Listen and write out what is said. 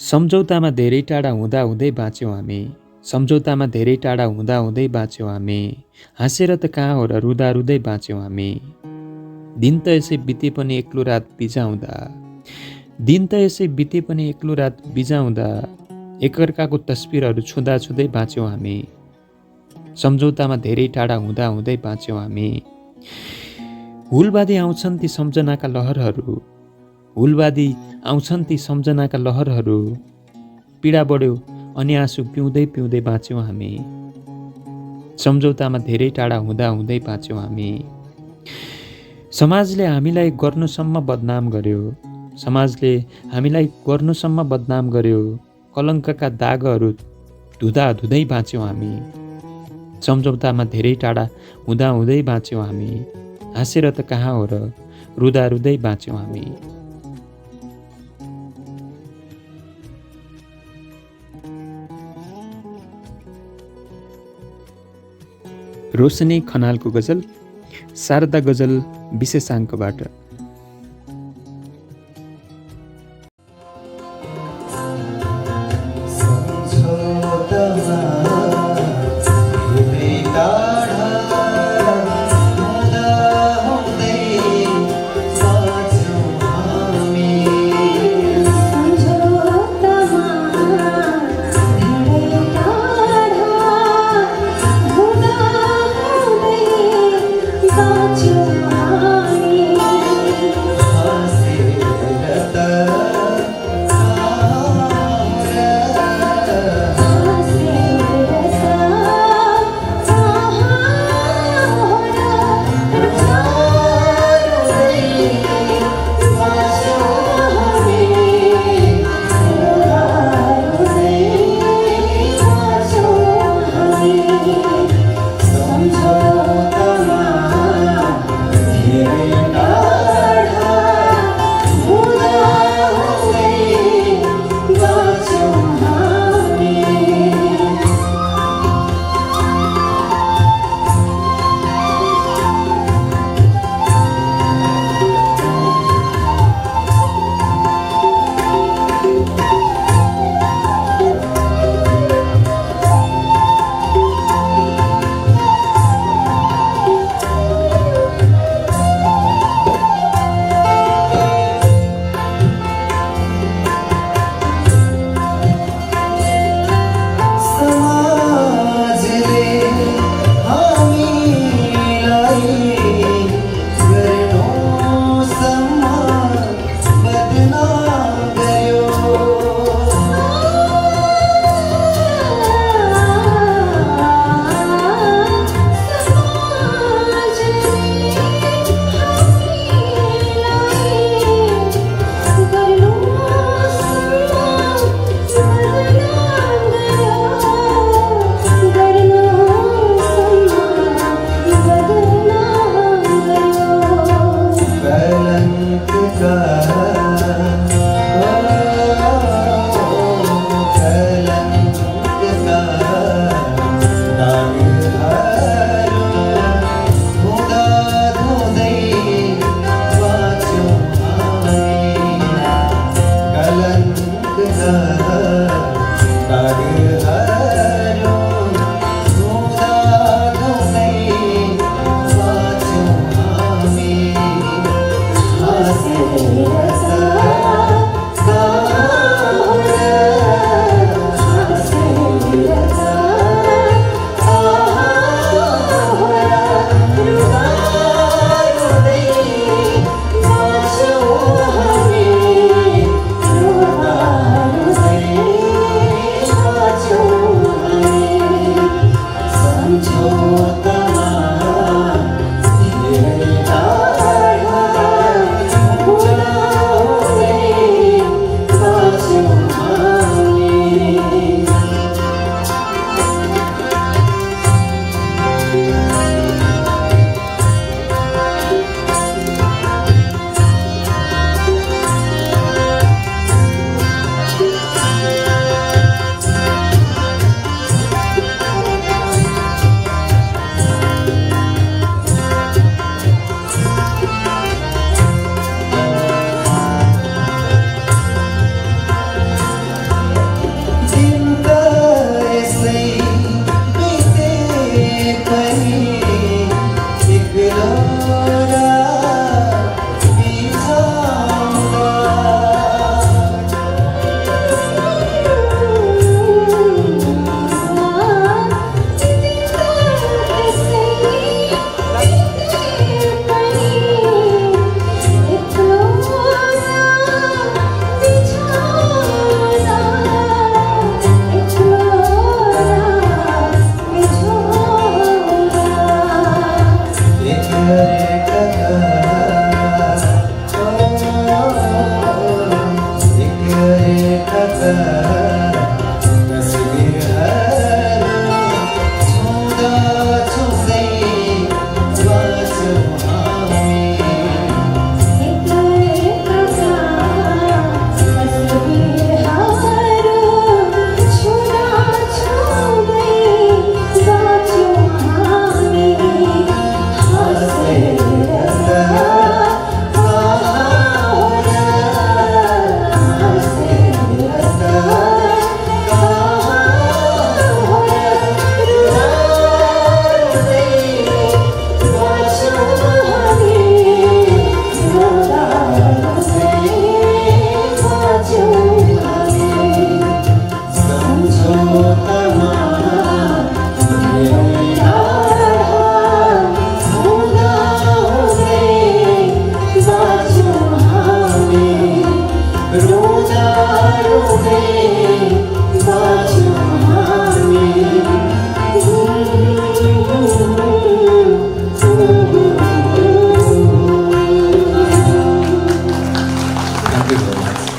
सम्झौतामा धेरै टाढा हुँदै बाँच्यौँ हामी। सम्झौतामा धेरै टाढा हुँदै बाँच्यौँ हामी। हाँसेर त कहाँ हो र रुँदा रुँदै बाँच्यौँ हामी। दिन त यसै बिते पनि एक्लो रात बिजाउँदा, दिन त यसै बिते पनि एक्लो रात बिजाउँदा, एकअर्काको तस्बिरहरू छुँदा छुँदै बाँच्यौँ हामी। सम्झौतामा धेरै टाढा हुँदै बाँच्यौँ हामी। हुलबादी आउँछन् ती सम्झनाका लहरहरू, हुलबादी आउँछन् ती सम्झनाका लहरहरू, पीडा बढ्यो अनि आँसु पिउँदै पिउँदै बाँच्यौँ हामी। सम्झौतामा धेरै टाढा हुँदै बाँच्यौँ हामी। समाजले हामीलाई गर्नुसम्म बदनाम गर्यो, समाजले हामीलाई गर्नुसम्म बदनाम गर्यो। कलङ्कका दागहरू धुँदा धुँदै बाँच्यौँ हामी। सम्झौतामा धेरै टाढा हुँदै बाँच्यौँ हामी। हाँसेर त कहाँ हो र रुँदा रुँदै बाँच्यौँ हामी। रोशनी खनालको गजल शारदा गजल विशेषाङ्कबाट। Thank you very much.